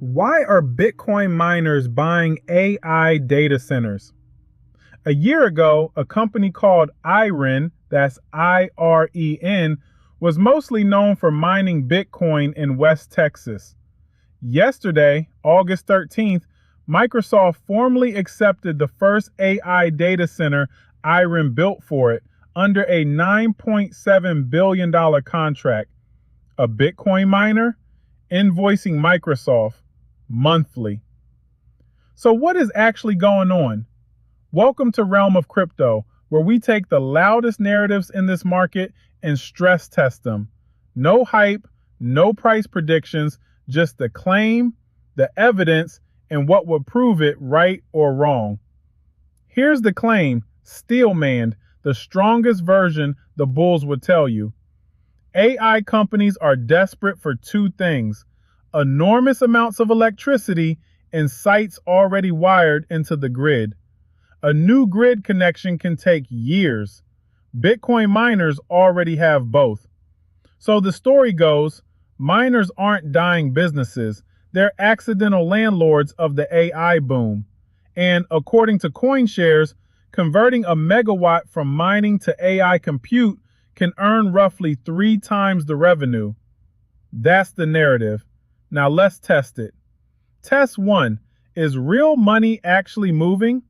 Why are Bitcoin miners buying AI data centers? A year ago, a company called IREN, that's IREN, was mostly known for mining Bitcoin in West Texas. Yesterday, August 13th, Microsoft formally accepted the first AI data center IREN built for it under a $9.7 billion contract. A Bitcoin miner? Invoicing Microsoft monthly. So what is actually going on? Welcome to Realm of Crypto, where we take the loudest narratives in this market and stress test them. No hype, no price predictions, just the claim, the evidence, and what would prove it right or wrong. Here's the claim, steel-manned, the strongest version the bulls would tell you. AI companies are desperate for two things: enormous amounts of electricity and sites already wired into the grid. A new grid connection can take years. Bitcoin miners already have both. So the story goes, miners aren't dying businesses, they're accidental landlords of the AI boom. And according to CoinShares, converting a megawatt from mining to AI compute can earn roughly 3 times the revenue. That's the narrative. Now let's test it. Test 1. Is real money actually moving?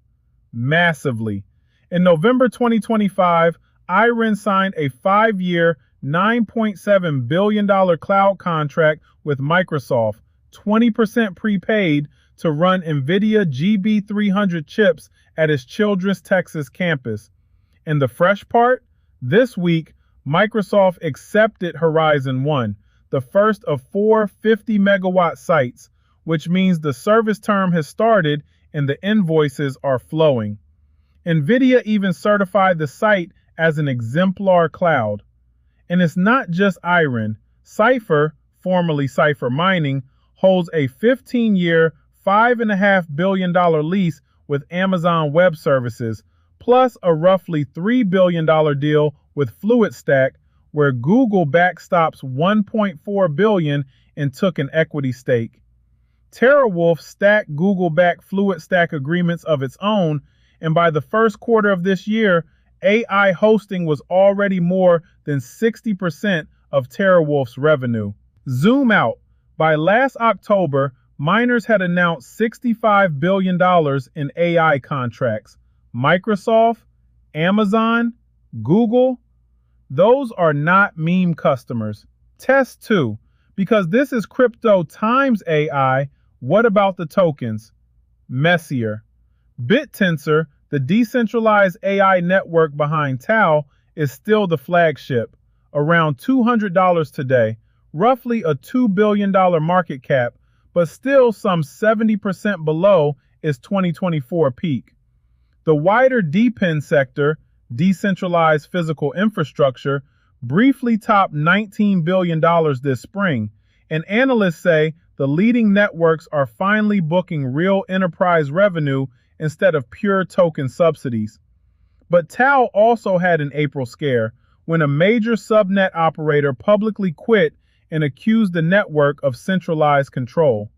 Massively. In November 2025, IREN signed a 5-year, $9.7 billion cloud contract with Microsoft, 20% prepaid, to run NVIDIA GB300 chips at its Childress, Texas campus. And the fresh part? This week, Microsoft accepted Horizon 1, the first of 4 50-megawatt sites, which means the service term has started and the invoices are flowing. NVIDIA even certified the site as an exemplar cloud. And it's not just IREN. Cipher, formerly Cipher Mining, holds a 15-year, $5.5 billion lease with Amazon Web Services, plus a roughly $3 billion deal with FluidStack, where Google backstops $1.4 billion and took an equity stake. TeraWulf stacked Google-backed FluidStack agreements of its own, and by the first quarter of this year, AI hosting was already more than 60% of TeraWulf's revenue. Zoom out. By last October, miners had announced $65 billion in AI contracts. Microsoft, Amazon, Google, those are not meme customers. Test 2. Because this is crypto times AI, what about the tokens? Messier. Bittensor, the decentralized AI network behind TAO, is still the flagship, around $200 today, roughly a $2 billion market cap, but still some 70% below its 2024 peak. The wider DePIN sector, decentralized physical infrastructure, briefly topped $19 billion this spring, and analysts say the leading networks are finally booking real enterprise revenue instead of pure token subsidies. But TAO also had an April scare when a major subnet operator publicly quit and accused the network of centralized control.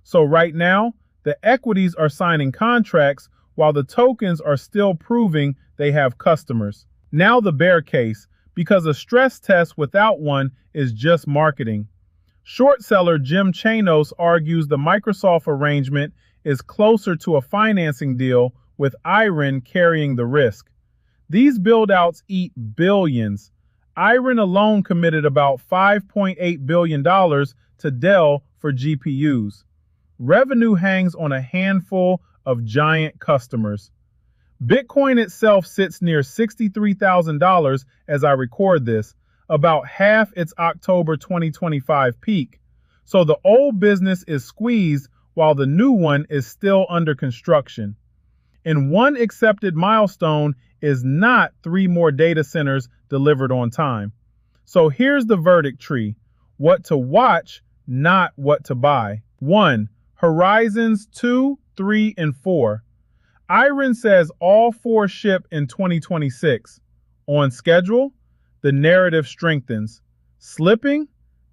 So right now, the equities are signing contracts while the tokens are still proving they have customers. Now the bear case, because a stress test without one is just marketing. Short seller Jim Chanos argues the Microsoft arrangement is closer to a financing deal with IREN carrying the risk. These build-outs eat billions. IREN alone committed about $5.8 billion to Dell for GPUs. Revenue hangs on a handful of giant customers. Bitcoin itself sits near $63,000 as I record this, about half its October 2025 peak. So the old business is squeezed while the new one is still under construction. And one accepted milestone is not 3 more data centers delivered on time. So here's the verdict tree: what to watch, not what to buy. 1. Horizons 2, 3, and 4. IREN says all 4 ship in 2026. On schedule, the narrative strengthens. Slipping?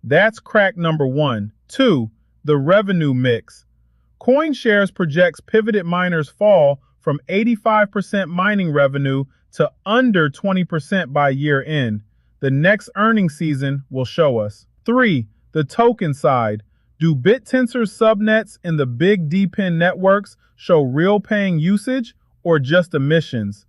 That's crack number 1. 2. The revenue mix. CoinShares projects pivoted miners fall from 85% mining revenue to under 20% by year end. The next earnings season will show us. 3. The token side. Do Bittensor's subnets in the big DePIN networks show real paying usage or just emissions?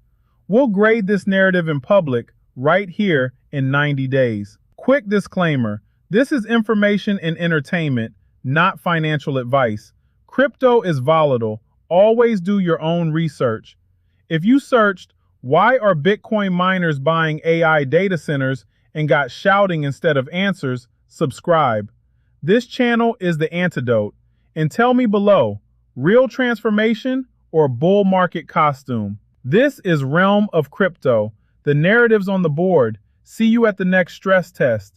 We'll grade this narrative in public right here in 90 days. Quick disclaimer, this is information and entertainment, not financial advice. Crypto is volatile. Always do your own research. If you searched, why are Bitcoin miners buying AI data centers and got shouting instead of answers, subscribe. This channel is the antidote. And tell me below, real transformation or bull market costume? This is Realm of Crypto. The narrative's on the board. See you at the next stress test.